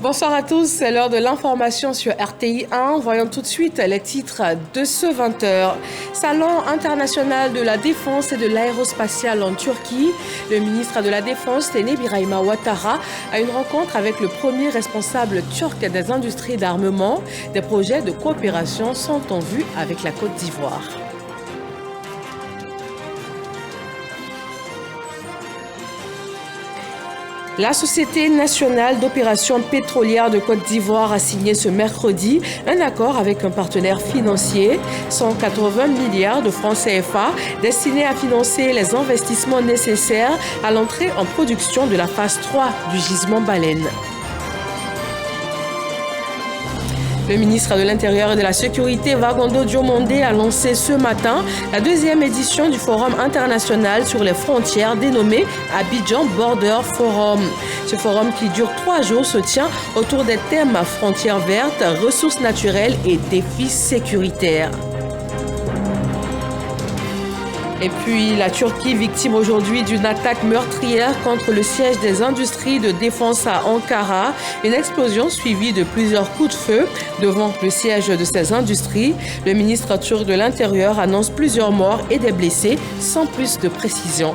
Bonsoir à tous, c'est l'heure de l'information sur RTI 1. Voyons tout de suite les titres de ce 20h. Salon international de la défense et de l'aérospatiale en Turquie. Le ministre de la Défense, Tenay Birahima Ouattara, a une rencontre avec le premier responsable turc des industries d'armement. Des projets de coopération sont en vue avec la Côte d'Ivoire. La Société nationale d'opération pétrolière de Côte d'Ivoire a signé ce mercredi un accord avec un partenaire financier, 180 milliards de francs CFA, destinés à financer les investissements nécessaires à l'entrée en production de la phase 3 du gisement Baleine. Le ministre de l'Intérieur et de la Sécurité, Vagondo Diomondé, a lancé ce matin la deuxième édition du Forum international sur les frontières dénommé Abidjan Border Forum. Ce forum qui dure 3 jours se tient autour des thèmes frontières vertes, ressources naturelles et défis sécuritaires. Et puis, la Turquie victime aujourd'hui d'une attaque meurtrière contre le siège des industries de défense à Ankara. Une explosion suivie de plusieurs coups de feu devant le siège de ces industries. Le ministre turc de l'Intérieur annonce plusieurs morts et des blessés, sans plus de précision.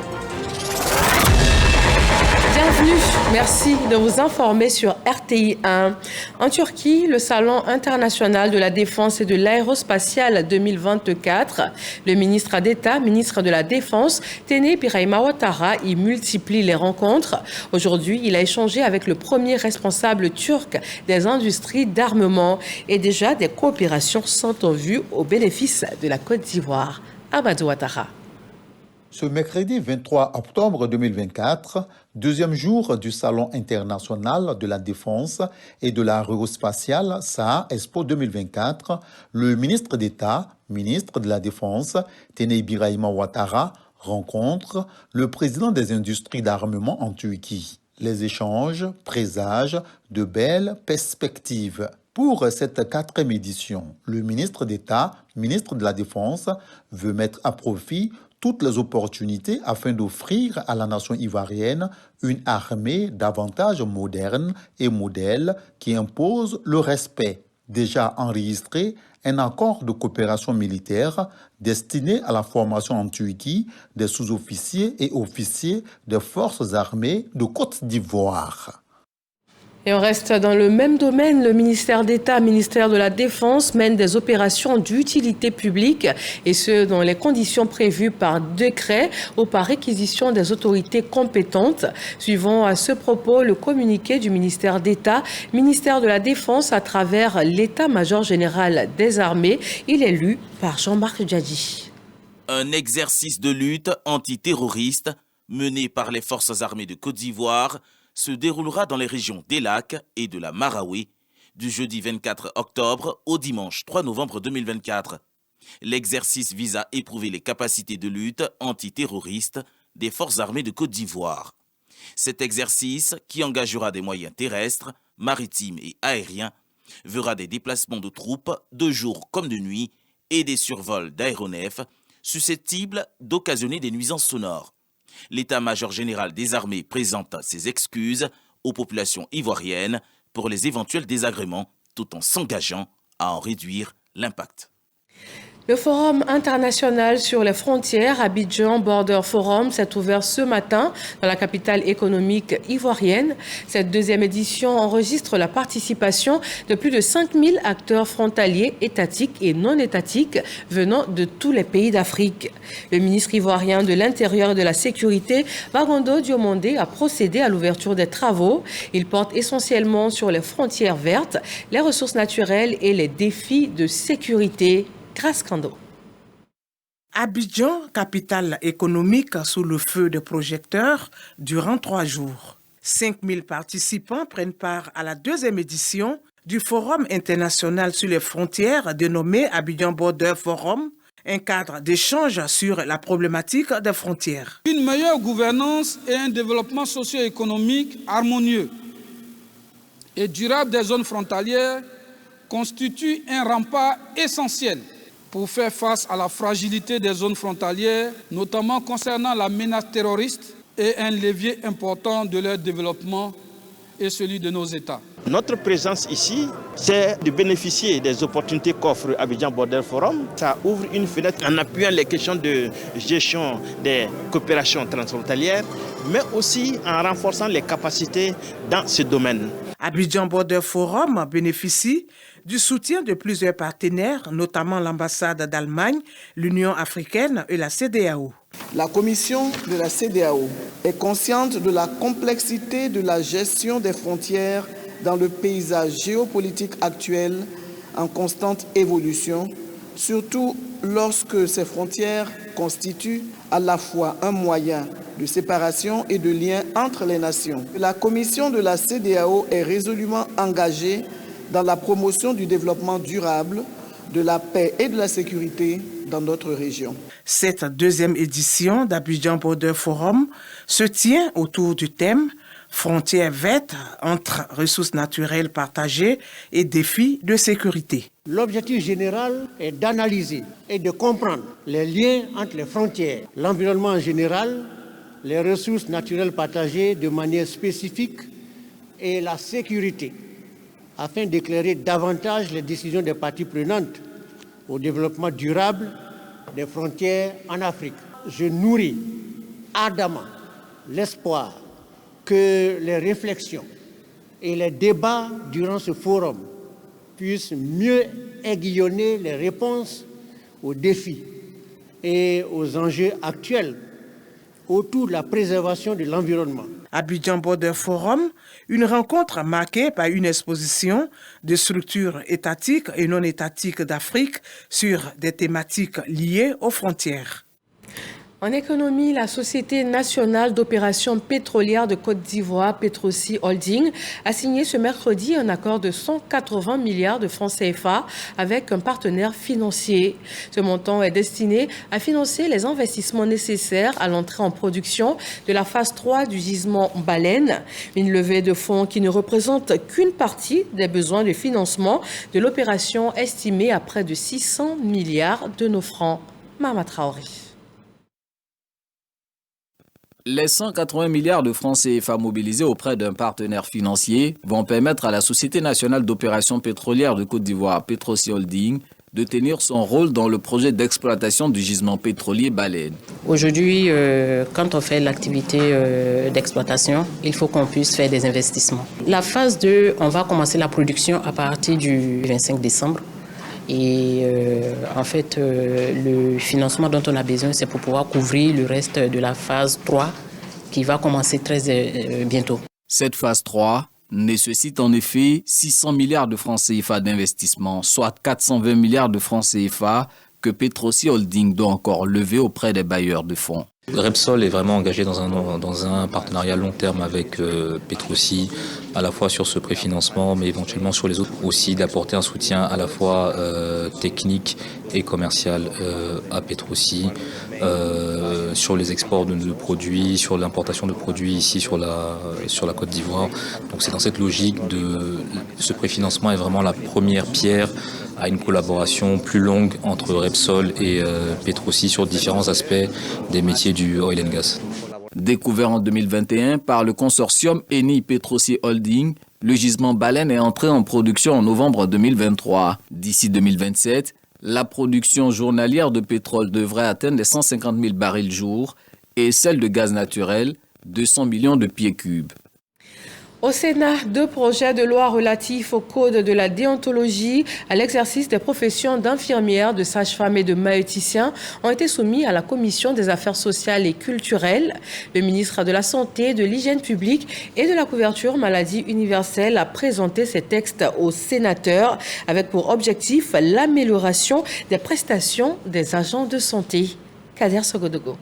Bienvenue, merci de vous informer sur RTI 1. En Turquie, le Salon international de la défense et de l'aérospatiale 2024, le ministre d'État, ministre de la Défense, Tenay Birahima Ouattara, y multiplie les rencontres. Aujourd'hui, il a échangé avec le premier responsable turc des industries d'armement et déjà des coopérations sont en vue au bénéfice de la Côte d'Ivoire. Amadou Ouattara. Ce mercredi 23 octobre 2024, deuxième jour du Salon international de la défense et de l'aérospatiale SAA Expo 2024, le ministre d'État, ministre de la Défense, Tenay Birahima Ouattara, rencontre le président des industries d'armement en Turquie. Les échanges présagent de belles perspectives. Pour cette 4e édition, le ministre d'État, ministre de la Défense, veut mettre à profit toutes les opportunités afin d'offrir à la nation ivoirienne une armée davantage moderne et modèle qui impose le respect. Déjà enregistré un accord de coopération militaire destiné à la formation en Turquie des sous-officiers et officiers des forces armées de Côte d'Ivoire. Et on reste dans le même domaine. Le ministère d'État, ministère de la Défense mène des opérations d'utilité publique et ce, dans les conditions prévues par décret ou par réquisition des autorités compétentes. Suivant à ce propos le communiqué du ministère d'État, ministère de la Défense à travers l'État-major général des armées. Il est lu par Jean-Marc Djadji. Un exercice de lutte antiterroriste mené par les forces armées de Côte d'Ivoire se déroulera dans les régions des Lacs et de la Marawi du jeudi 24 octobre au dimanche 3 novembre 2024. L'exercice vise à éprouver les capacités de lutte antiterroriste des forces armées de Côte d'Ivoire. Cet exercice, qui engagera des moyens terrestres, maritimes et aériens, verra des déplacements de troupes de jour comme de nuit et des survols d'aéronefs susceptibles d'occasionner des nuisances sonores. L'état-major général des armées présente ses excuses aux populations ivoiriennes pour les éventuels désagréments, tout en s'engageant à en réduire l'impact. Le Forum international sur les frontières, Abidjan Border Forum, s'est ouvert ce matin dans la capitale économique ivoirienne. Cette deuxième édition enregistre la participation de plus de 5000 acteurs frontaliers, étatiques et non étatiques, venant de tous les pays d'Afrique. Le ministre ivoirien de l'Intérieur et de la Sécurité, Vagondo Diomondé, a procédé à l'ouverture des travaux. Il porte essentiellement sur les frontières vertes, les ressources naturelles et les défis de sécurité. Grâce Kando. Abidjan, capitale économique sous le feu des projecteurs durant 3 jours. 5000 participants prennent part à la deuxième édition du Forum international sur les frontières dénommé Abidjan Border Forum, un cadre d'échange sur la problématique des frontières. Une meilleure gouvernance et un développement socio-économique harmonieux et durable des zones frontalières constituent un rempart essentiel pour faire face à la fragilité des zones frontalières, notamment concernant la menace terroriste, et un levier important de leur développement et celui de nos États. Notre présence ici, c'est de bénéficier des opportunités qu'offre Abidjan Border Forum. Ça ouvre une fenêtre en appuyant les questions de gestion des coopérations transfrontalières, mais aussi en renforçant les capacités dans ce domaine. Abidjan Border Forum bénéficie du soutien de plusieurs partenaires, notamment l'ambassade d'Allemagne, l'Union africaine et la CEDEAO. La commission de la CEDEAO est consciente de la complexité de la gestion des frontières dans le paysage géopolitique actuel en constante évolution, surtout lorsque ces frontières constituent à la fois un moyen de séparation et de lien entre les nations. La commission de la CEDEAO est résolument engagée dans la promotion du développement durable, de la paix et de la sécurité dans notre région. Cette deuxième édition d'Abidjan Border Forum se tient autour du thème « Frontières vertes entre ressources naturelles partagées et défis de sécurité ». L'objectif général est d'analyser et de comprendre les liens entre les frontières, l'environnement en général, les ressources naturelles partagées de manière spécifique et la sécurité, afin d'éclairer davantage les décisions des parties prenantes au développement durable des frontières en Afrique. Je nourris ardemment l'espoir que les réflexions et les débats durant ce forum puissent mieux aiguillonner les réponses aux défis et aux enjeux actuels autour de la préservation de l'environnement. Abidjan Border Forum, une rencontre marquée par une exposition de structures étatiques et non étatiques d'Afrique sur des thématiques liées aux frontières. En économie, la Société nationale d'opération pétrolière de Côte d'Ivoire, Petroci Holding, a signé ce mercredi un accord de 180 milliards de francs CFA avec un partenaire financier. Ce montant est destiné à financer les investissements nécessaires à l'entrée en production de la phase 3 du gisement Baleine, une levée de fonds qui ne représente qu'une partie des besoins de financement de l'opération estimée à près de 600 milliards de nos francs. Mama Traoré. Les 180 milliards de francs CFA mobilisés auprès d'un partenaire financier vont permettre à la Société nationale d'opération pétrolière de Côte d'Ivoire, Petroci Holding, de tenir son rôle dans le projet d'exploitation du gisement pétrolier Baleine. Aujourd'hui, quand on fait l'activité d'exploitation, il faut qu'on puisse faire des investissements. La phase 2, on va commencer la production à partir du 25 décembre. Et en fait, le financement dont on a besoin, c'est pour pouvoir couvrir le reste de la phase 3 qui va commencer très bientôt. Cette phase 3 nécessite en effet 600 milliards de francs CFA d'investissement, soit 420 milliards de francs CFA que Petroci Holding doit encore lever auprès des bailleurs de fonds. Repsol est vraiment engagé dans un partenariat long terme avec Petroci, à la fois sur ce préfinancement, mais éventuellement sur les autres aussi, d'apporter un soutien à la fois technique et commercial à Petroci, sur les exports de produits, sur l'importation de produits ici sur la Côte d'Ivoire. Donc c'est dans cette logique de ce préfinancement est vraiment la première pierre à une collaboration plus longue entre Repsol et Petroci sur différents aspects des métiers du oil and gas. Découvert en 2021 par le consortium Eni Petroci Holding, le gisement Baleine est entré en production en novembre 2023. D'ici 2027, la production journalière de pétrole devrait atteindre les 150 000 barils jour et celle de gaz naturel, 200 millions de pieds cubes. Au Sénat, 2 projets de loi relatifs au code de la déontologie, à l'exercice des professions d'infirmières, de sages-femmes et de maïeuticiens ont été soumis à la Commission des affaires sociales et culturelles. Le ministre de la Santé, de l'Hygiène publique et de la couverture maladie universelle a présenté ces textes aux sénateurs avec pour objectif l'amélioration des prestations des agents de santé. Kader Sogodogo.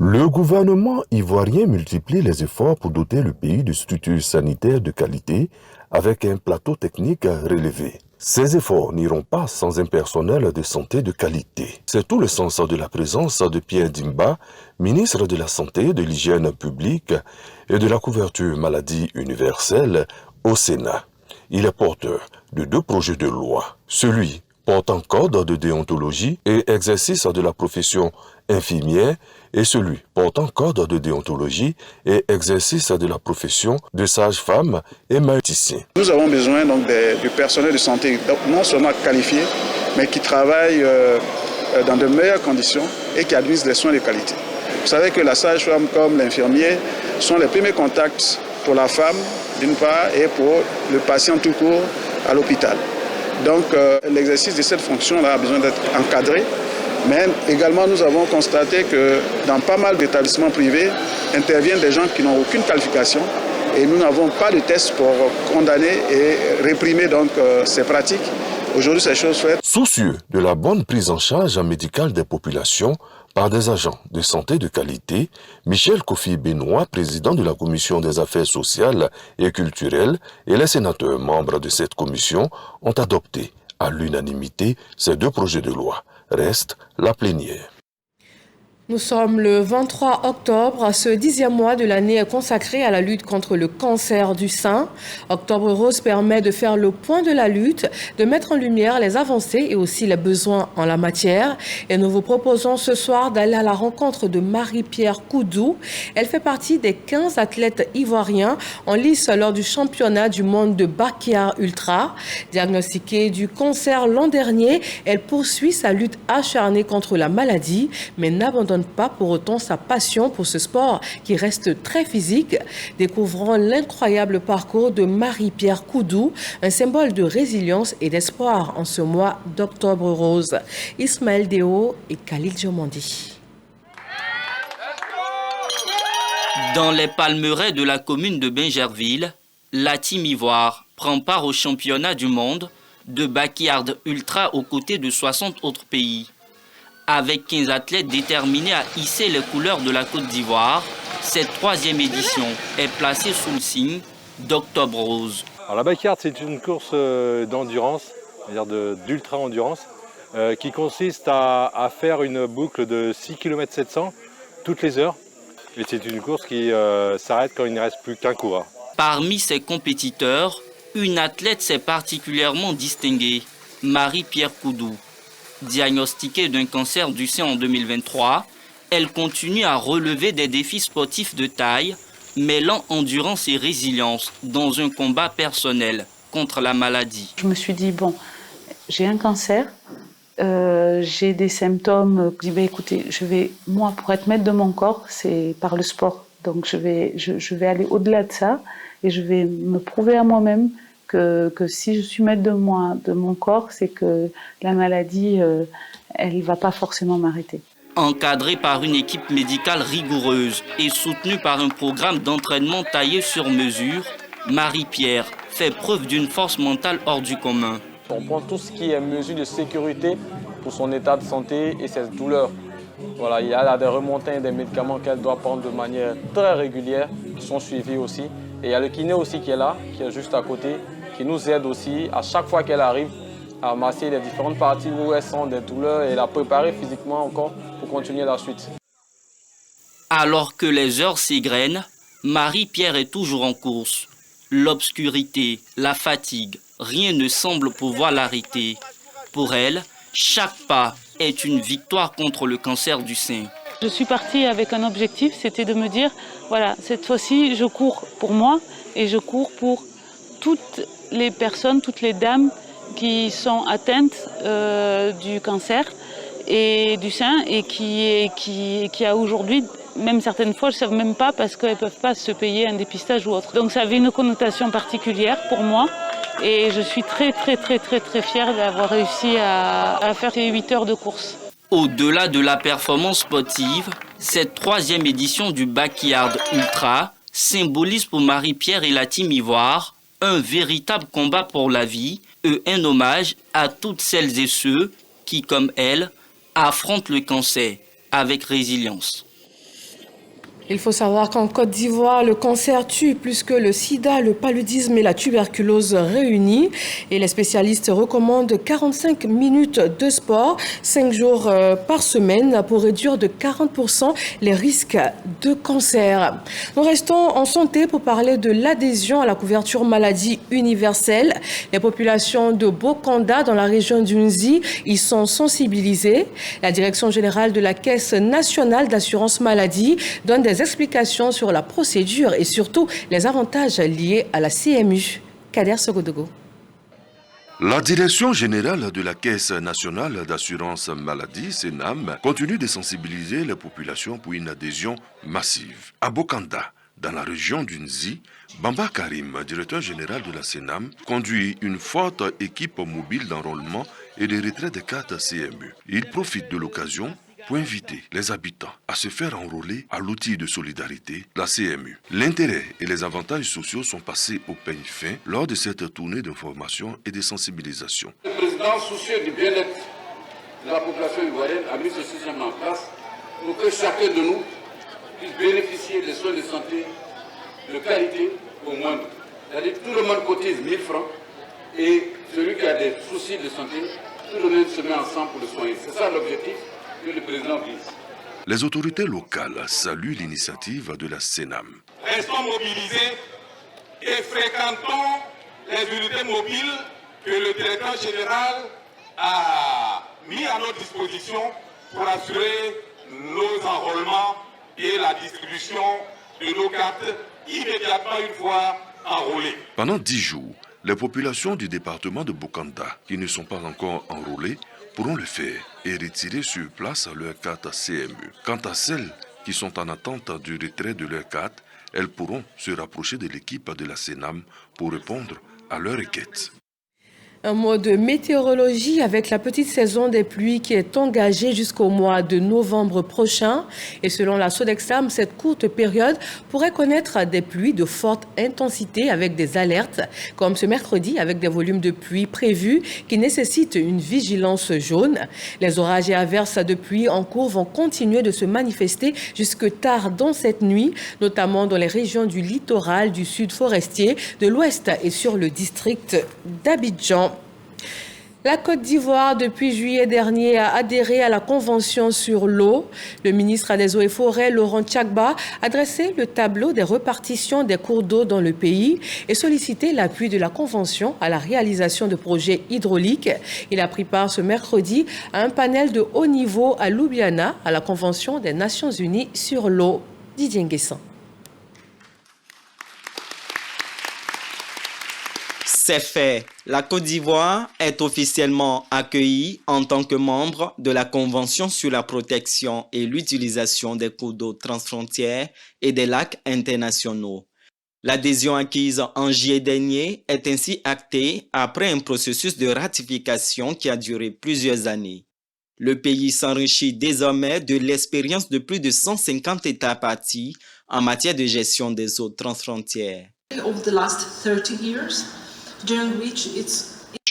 Le gouvernement ivoirien multiplie les efforts pour doter le pays de structures sanitaires de qualité avec un plateau technique relevé. Ces efforts n'iront pas sans un personnel de santé de qualité. C'est tout le sens de la présence de Pierre Dimba, ministre de la Santé, de l'Hygiène publique et de la couverture maladie universelle au Sénat. Il est porteur de 2 projets de loi. Celui portant code de déontologie et exercice de la profession infirmière et celui portant code de déontologie et exercice de la profession de sage-femme et maïticien. Nous avons besoin donc du personnel de santé non seulement qualifié, mais qui travaille dans de meilleures conditions et qui administre des soins de qualité. Vous savez que la sage-femme comme l'infirmier sont les premiers contacts pour la femme d'une part et pour le patient tout court à l'hôpital. Donc l'exercice de cette fonction-là a besoin d'être encadré, mais également nous avons constaté que dans pas mal d'établissements privés interviennent des gens qui n'ont aucune qualification et nous n'avons pas de tests pour condamner et réprimer donc ces pratiques. Aujourd'hui, ces choses faites. Soucieux de la bonne prise en charge médicale des populations par des agents de santé de qualité, Michel Kofi Benoît, président de la Commission des affaires sociales et culturelles, et les sénateurs membres de cette commission ont adopté à l'unanimité ces 2 projets de loi. Reste la plénière. Nous sommes le 23 octobre, ce 10e mois de l'année consacré à la lutte contre le cancer du sein. Octobre Rose permet de faire le point de la lutte, de mettre en lumière les avancées et aussi les besoins en la matière. Et nous vous proposons ce soir d'aller à la rencontre de Marie-Pierre Koudou. Elle fait partie des 15 athlètes ivoiriens en lice lors du championnat du monde de Backyard Ultra. Diagnostiquée du cancer l'an dernier, elle poursuit sa lutte acharnée contre la maladie, mais n'abandonne pas pour autant sa passion pour ce sport qui reste très physique. Découvrons l'incroyable parcours de Marie-Pierre Koudou, un symbole de résilience et d'espoir en ce mois d'Octobre Rose. Ismaël Déo et Khalil Diomandi. Dans les palmeraies de la commune de Bingerville, la Team Ivoire prend part au championnat du monde de Backyard Ultra aux côtés de 60 autres pays. Avec 15 athlètes déterminés à hisser les couleurs de la Côte d'Ivoire, cette 3e édition est placée sous le signe d'Octobre Rose. Alors la Backyard, c'est une course d'endurance, c'est-à-dire d'ultra-endurance, qui consiste à faire une boucle de 6 km 700 toutes les heures. Et c'est une course qui s'arrête quand il ne reste plus qu'un coureur. Parmi ses compétiteurs, une athlète s'est particulièrement distinguée, Marie-Pierre Koudou. Diagnostiquée d'un cancer du sein en 2023, elle continue à relever des défis sportifs de taille, mêlant endurance et résilience dans un combat personnel contre la maladie. Je me suis dit, bon, j'ai un cancer, j'ai des symptômes. Je dis, écoutez, moi, pour être maître de mon corps, c'est par le sport. Donc je vais aller au-delà de ça et je vais me prouver à moi-même que si je suis maître de mon corps, c'est que la maladie, elle ne va pas forcément m'arrêter. Encadrée par une équipe médicale rigoureuse et soutenue par un programme d'entraînement taillé sur mesure, Marie-Pierre fait preuve d'une force mentale hors du commun. On prend tout ce qui est mesure de sécurité pour son état de santé et ses douleurs. Voilà, il y a des remontées et des médicaments qu'elle doit prendre de manière très régulière, qui sont suivis aussi. Et il y a le kiné aussi qui est là, qui est juste à côté, qui nous aide aussi à chaque fois qu'elle arrive à masser les différentes parties où elles sont des douleurs et la préparer physiquement encore pour continuer la suite. Alors que les heures s'égrènent, Marie-Pierre est toujours en course. L'obscurité, la fatigue, rien ne semble pouvoir l'arrêter. Pour elle, chaque pas est une victoire contre le cancer du sein. Je suis partie avec un objectif, c'était de me dire, voilà, cette fois-ci, je cours pour moi et je cours pour toutes les personnes, toutes les dames qui sont atteintes du cancer et du sein et qui a aujourd'hui, même certaines fois, elles ne savent même pas parce qu'elles ne peuvent pas se payer un dépistage ou autre. Donc ça avait une connotation particulière pour moi et je suis très fière d'avoir réussi à faire ces 8 heures de course. Au-delà de la performance sportive, cette 3e édition du Backyard Ultra symbolise pour Marie-Pierre et la Team Ivoire un véritable combat pour la vie et un hommage à toutes celles et ceux qui, comme elle, affrontent le cancer avec résilience. Il faut savoir qu'en Côte d'Ivoire, le cancer tue plus que le sida, le paludisme et la tuberculose réunis. Et les spécialistes recommandent 45 minutes de sport, 5 jours par semaine pour réduire de 40% les risques de cancer. Nous restons en santé pour parler de l'adhésion à la couverture maladie universelle. Les populations de Bokanda dans la région d'Unzi y sont sensibilisées. La direction générale de la Caisse nationale d'assurance maladie donne des explications sur la procédure et surtout les avantages liés à la CMU. Kader Sogodogo. La Direction générale de la Caisse nationale d'assurance maladie, CNAM, continue de sensibiliser les populations pour une adhésion massive. À Bokanda, dans la région d'Unzi, Bamba Karim, directeur général de la CNAM, conduit une forte équipe mobile d'enrôlement et de retrait des cartes CMU. Il profite de l'occasion pour inviter les habitants à se faire enrôler à l'outil de solidarité, la CMU. L'intérêt et les avantages sociaux sont passés au peigne fin lors de cette tournée d'information et de sensibilisation. Le président, soucieux du bien-être de la population ivoirienne, a mis ce système en place pour que chacun de nous puisse bénéficier des soins de santé de qualité au moindre. C'est-à-dire que tout le monde cotise 1000 francs et celui qui a des soucis de santé, tout le monde se met ensemble pour le soigner. C'est ça l'objectif que le président vise. Les autorités locales saluent l'initiative de la CNAM. Restons mobilisés et fréquentons les unités mobiles que le directeur général a mis à notre disposition pour assurer nos enrôlements et la distribution de nos cartes immédiatement une fois enrôlées. Pendant 10 jours, les populations du département de Bokanda qui ne sont pas encore enrôlées pourront le faire et retirer sur place leur carte CMU. Quant à celles qui sont en attente du retrait de leur carte, elles pourront se rapprocher de l'équipe de la CNAM pour répondre à leurs requêtes. Un mot de météorologie avec la petite saison des pluies qui est engagée jusqu'au mois de novembre prochain. Et selon la Sodexam, cette courte période pourrait connaître des pluies de forte intensité avec des alertes, comme ce mercredi avec des volumes de pluie prévus qui nécessitent une vigilance jaune. Les orages et averses de pluie en cours vont continuer de se manifester jusque tard dans cette nuit, notamment dans les régions du littoral, du sud forestier, de l'ouest et sur le district d'Abidjan. La Côte d'Ivoire, depuis juillet dernier, a adhéré à la Convention sur l'eau. Le ministre des Eaux et Forêts, Laurent Tchagba, a dressé le tableau des repartitions des cours d'eau dans le pays et sollicité l'appui de la Convention à la réalisation de projets hydrauliques. Il a pris part ce mercredi à un panel de haut niveau à Ljubljana, à la Convention des Nations Unies sur l'eau. Didier Nguessan. C'est fait. La Côte d'Ivoire est officiellement accueillie en tant que membre de la Convention sur la protection et l'utilisation des cours d'eau transfrontières et des lacs internationaux. L'adhésion acquise en juillet dernier est ainsi actée après un processus de ratification qui a duré plusieurs années. Le pays s'enrichit désormais de l'expérience de plus de 150 États partis en matière de gestion des eaux transfrontières.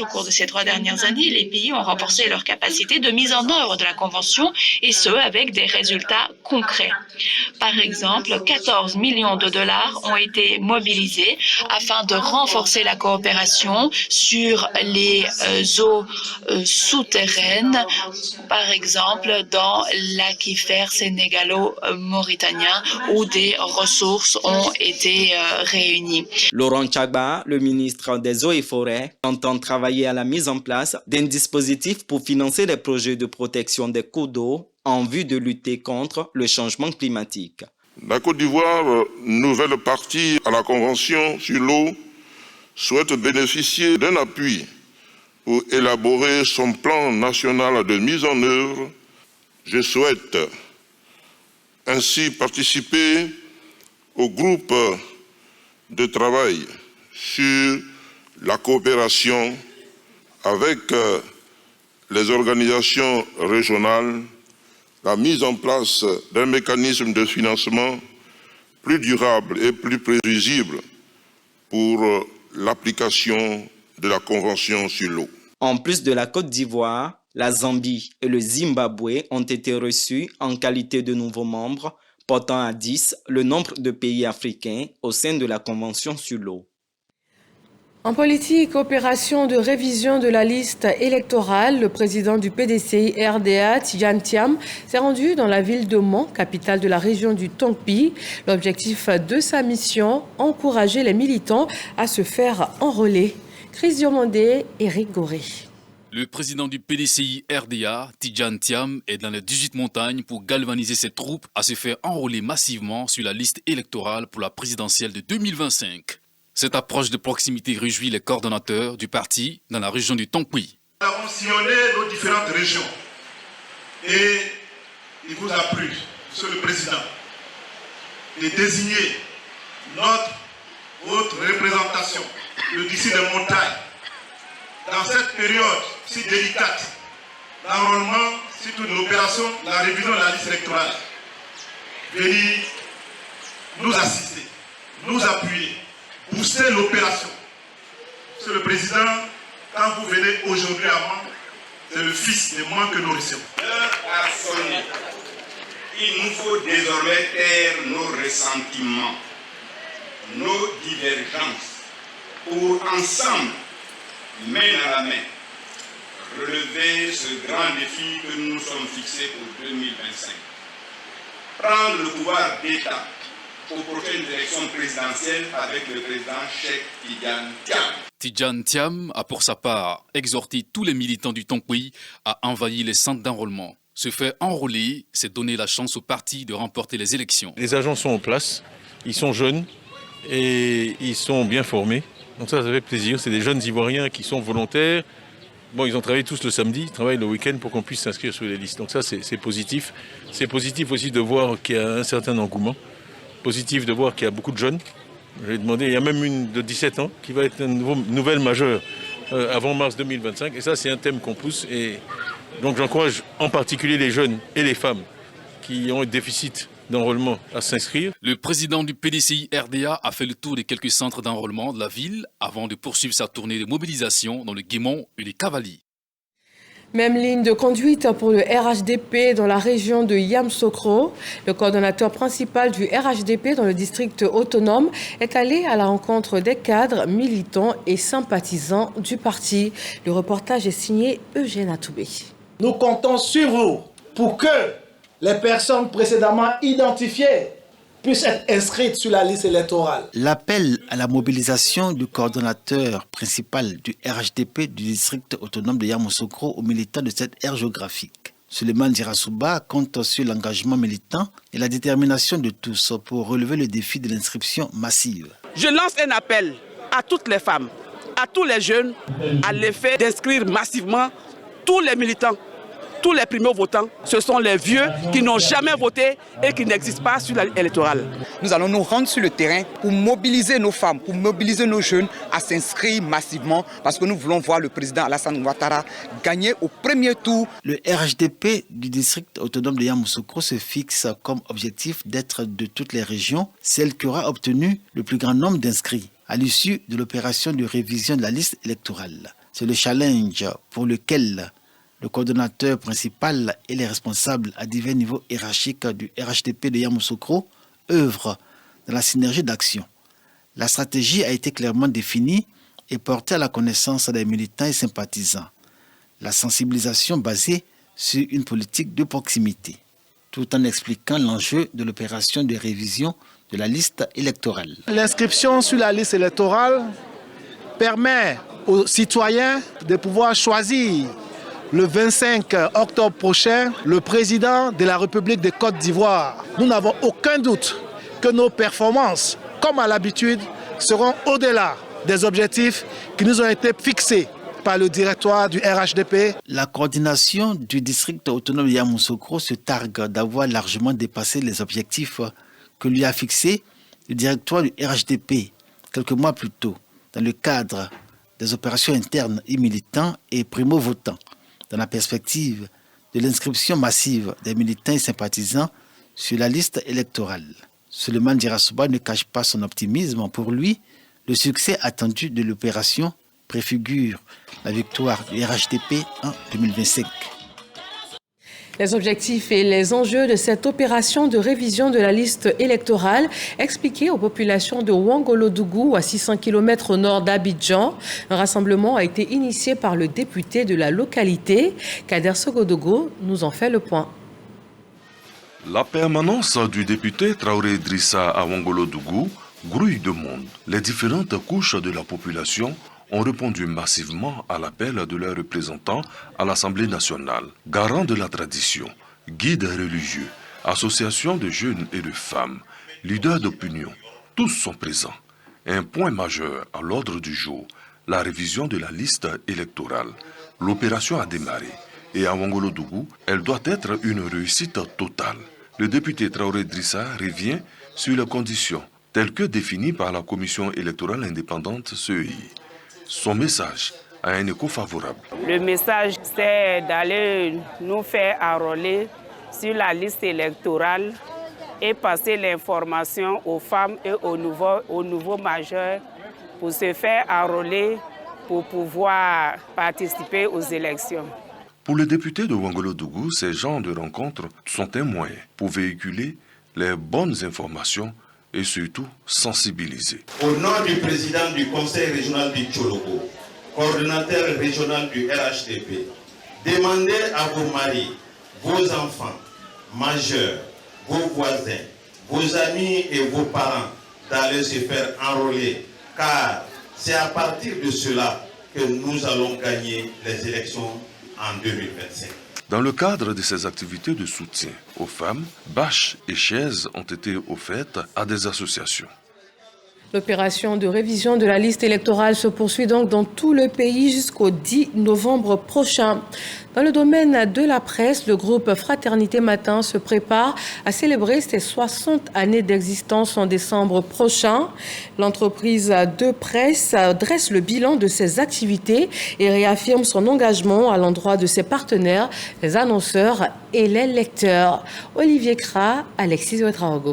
Au cours de ces 3 dernières années, les pays ont renforcé leur capacité de mise en œuvre de la Convention et ce, avec des résultats concrets. Par exemple, 14 millions de dollars ont été mobilisés afin de renforcer la coopération sur les eaux souterraines, par exemple dans l'aquifère sénégalo-mauritanien où des ressources ont été réunies. Laurent Tchagba, le ministre des Eaux et Forêts, entend travailler à la mise en place d'un dispositif pour financer les projets de protection des cours d'eau en vue de lutter contre le changement climatique. La Côte d'Ivoire, nouvelle partie à la Convention sur l'eau, souhaite bénéficier d'un appui pour élaborer son plan national de mise en œuvre. Je souhaite ainsi participer au groupe de travail sur la coopération avec les organisations régionales, la mise en place d'un mécanisme de financement plus durable et plus prévisible pour l'application de la Convention sur l'eau. En plus de la Côte d'Ivoire, la Zambie et le Zimbabwe ont été reçus en qualité de nouveaux membres portant à 10 le nombre de pays africains au sein de la Convention sur l'eau. En politique, opération de révision de la liste électorale, le président du PDCI RDA, Tidjane Thiam, s'est rendu dans la ville de Mans, capitale de la région du Tongpi. L'objectif de sa mission, encourager les militants à se faire enrôler. Chris Diomandé, Éric Goré. Le président du PDCI RDA, Tidjane Thiam, est dans les 18 montagnes pour galvaniser ses troupes à se faire enrôler massivement sur la liste électorale pour la présidentielle de 2025. Cette approche de proximité réjouit les coordonnateurs du parti dans la région du Tongpi. Nous avons sillonné nos différentes régions et il vous a plu, Monsieur le Président, de désigner votre représentation, le district des montagnes, dans cette période si délicate d'enrôlement, surtout de l'opération, la révision de la liste électorale. Venir nous assister, nous appuyer, booster l'opération. Monsieur le Président, quand vous venez aujourd'hui à Mans, c'est le fils de Mans que nous recevons. L'heure a sonné. Il nous faut désormais taire nos ressentiments, nos divergences, pour ensemble, main à la main, relever ce grand défi que nous nous sommes fixés pour 2025. Prendre le pouvoir d'État aux prochaines élections présidentielles avec le président Cheikh Tidjane Thiam. Tidjane Thiam a pour sa part exhorté tous les militants du Tongpi à envahir les centres d'enrôlement. Se faire enrôler, c'est donner la chance au parti de remporter les élections. Les agents sont en place, ils sont jeunes et ils sont bien formés. Donc ça fait plaisir. C'est des jeunes Ivoiriens qui sont volontaires. Bon, ils ont travaillé tous le samedi, ils travaillent le week-end pour qu'on puisse s'inscrire sur les listes. Donc ça, c'est positif. C'est positif aussi de voir qu'il y a un certain engouement. Positif de voir qu'il y a beaucoup de jeunes. J'ai demandé, il y a même une de 17 ans qui va être une nouvelle majeure avant mars 2025. Et ça, c'est un thème qu'on pousse. Et donc j'encourage en particulier les jeunes et les femmes qui ont un déficit d'enrôlement à s'inscrire. Le président du PDCI RDA a fait le tour des quelques centres d'enrôlement de la ville avant de poursuivre sa tournée de mobilisation dans le Guémont et les Cavaliers. Même ligne de conduite pour le RHDP dans la région de Yamoussoukro. Le coordonnateur principal du RHDP dans le district autonome est allé à la rencontre des cadres, militants et sympathisants du parti. Le reportage est signé Eugène Atoubé. Nous comptons sur vous pour que les personnes précédemment identifiées puissent être inscrites sur la liste électorale. L'appel à la mobilisation du coordonnateur principal du RHDP du district autonome de Yamoussoukro aux militants de cette aire géographique. Souleymane Djirassouba compte sur l'engagement militant et la détermination de tous pour relever le défi de l'inscription massive. Je lance un appel à toutes les femmes, à tous les jeunes, à l'effet d'inscrire massivement tous les militants. Tous les primo-votants, ce sont les vieux qui n'ont jamais voté et qui n'existent pas sur l'électorale. Nous allons nous rendre sur le terrain pour mobiliser nos femmes, pour mobiliser nos jeunes à s'inscrire massivement parce que nous voulons voir le président Alassane Ouattara gagner au premier tour. Le RHDP du district autonome de Yamoussoukro se fixe comme objectif d'être de toutes les régions celle qui aura obtenu le plus grand nombre d'inscrits à l'issue de l'opération de révision de la liste électorale. C'est le challenge pour lequel le coordonnateur principal et les responsables à divers niveaux hiérarchiques du RHDP de Yamoussoukro œuvrent dans la synergie d'action. La stratégie a été clairement définie et portée à la connaissance des militants et sympathisants. La sensibilisation basée sur une politique de proximité, tout en expliquant l'enjeu de l'opération de révision de la liste électorale. L'inscription sur la liste électorale permet aux citoyens de pouvoir choisir le 25 octobre prochain, le président de la République de Côte d'Ivoire. Nous n'avons aucun doute que nos performances, comme à l'habitude, seront au-delà des objectifs qui nous ont été fixés par le directoire du RHDP. La coordination du district autonome de Yamoussoukro se targue d'avoir largement dépassé les objectifs que lui a fixés le directoire du RHDP quelques mois plus tôt, dans le cadre des opérations internes et militants et primo-votants, dans la perspective de l'inscription massive des militants et sympathisants sur la liste électorale. Souleymane Djirassouba ne cache pas son optimisme. Pour lui, le succès attendu de l'opération préfigure la victoire du RHDP en 2025. Les objectifs et les enjeux de cette opération de révision de la liste électorale expliqués aux populations de Ouangolodougou, à 600 km au nord d'Abidjan. Un rassemblement a été initié par le député de la localité. Kader Sogodogo nous en fait le point. La permanence du député Traoré Idrissa à Ouangolodougou grouille de monde. Les différentes couches de la population ont répondu massivement à l'appel de leurs représentants à l'Assemblée nationale. Garant de la tradition, guides religieux, associations de jeunes et de femmes, leaders d'opinion, tous sont présents. Un point majeur à l'ordre du jour, la révision de la liste électorale. L'opération a démarré et à Ouangolodougou, elle doit être une réussite totale. Le député Traoré Idrissa revient sur les conditions telles que définies par la Commission électorale indépendante CEI. Son message a un écho favorable. Le message, c'est d'aller nous faire enrôler sur la liste électorale et passer l'information aux femmes et aux nouveaux majeurs pour se faire enrôler pour pouvoir participer aux élections. Pour le député de Ouangolodougou, ces genres de rencontres sont un moyen pour véhiculer les bonnes informations et surtout sensibiliser. Au nom du président du conseil régional du Tchologo, coordonnateur régional du RHDP, demandez à vos maris, vos enfants, majeurs, vos voisins, vos amis et vos parents d'aller se faire enrôler, car c'est à partir de cela que nous allons gagner les élections en 2025. Dans le cadre de ces activités de soutien aux femmes, bâches et chaises ont été offertes à des associations. L'opération de révision de la liste électorale se poursuit donc dans tout le pays jusqu'au 10 novembre prochain. Dans le domaine de la presse, le groupe Fraternité Matin se prépare à célébrer ses 60 années d'existence en décembre prochain. L'entreprise de presse dresse le bilan de ses activités et réaffirme son engagement à l'endroit de ses partenaires, les annonceurs et les lecteurs. Olivier Kra, Alexis Ouetraogo.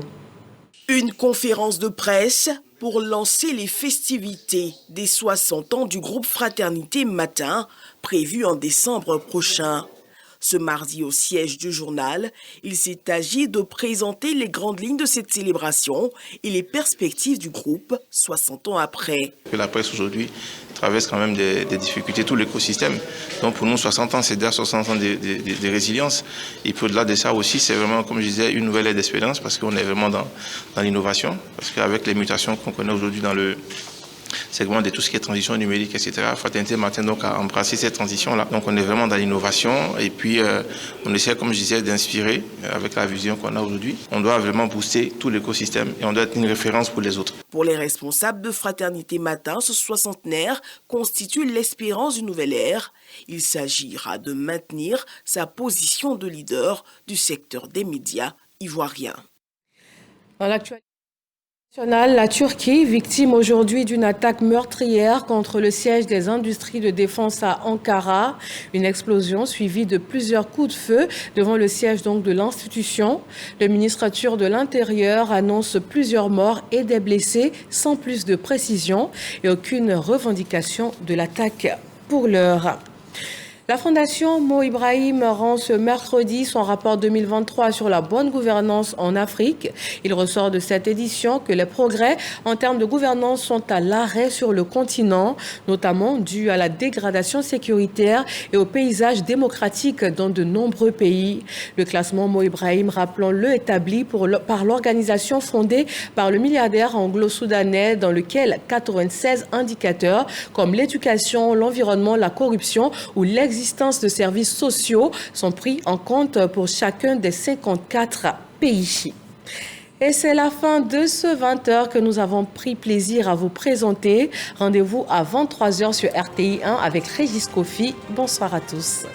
Une conférence de presse pour lancer les festivités des 60 ans du groupe Fraternité Matin, prévue en décembre prochain. Ce mardi au siège du journal, il s'est agi de présenter les grandes lignes de cette célébration et les perspectives du groupe 60 ans après. La presse aujourd'hui traverse quand même des difficultés, tout l'écosystème. Donc pour nous, 60 ans, c'est déjà 60 ans de résilience. Et puis au-delà de ça aussi, c'est vraiment, comme je disais, une nouvelle ère d'expérience parce qu'on est vraiment dans l'innovation. Parce qu'avec les mutations qu'on connaît aujourd'hui dans le segment de tout ce qui est transition numérique, etc. Fraternité Matin donc a embrassé cette transition-là. Donc on est vraiment dans l'innovation et puis on essaie, comme je disais, d'inspirer avec la vision qu'on a aujourd'hui. On doit vraiment booster tout l'écosystème et on doit être une référence pour les autres. Pour les responsables de Fraternité Matin, ce soixantenaire constitue l'espérance d'une nouvelle ère. Il s'agira de maintenir sa position de leader du secteur des médias ivoiriens. Dans l'actualité, la Turquie, victime aujourd'hui d'une attaque meurtrière contre le siège des industries de défense à Ankara. Une explosion suivie de plusieurs coups de feu devant le siège donc de l'institution. Le ministre turc de l'Intérieur annonce plusieurs morts et des blessés sans plus de précision et aucune revendication de l'attaque pour l'heure. La Fondation Mo Ibrahim rend ce mercredi son rapport 2023 sur la bonne gouvernance en Afrique. Il ressort de cette édition que les progrès en termes de gouvernance sont à l'arrêt sur le continent, notamment dû à la dégradation sécuritaire et au paysage démocratique dans de nombreux pays. Le classement Mo Ibrahim, rappelons-le, établi par l'organisation fondée par le milliardaire anglo-soudanais dans lequel 96 indicateurs comme l'éducation, l'environnement, la corruption ou l'existence de services sociaux sont pris en compte pour chacun des 54 pays. Et c'est la fin de ce 20h que nous avons pris plaisir à vous présenter. Rendez-vous à 23h sur RTI 1 avec Régis Kofi. Bonsoir à tous.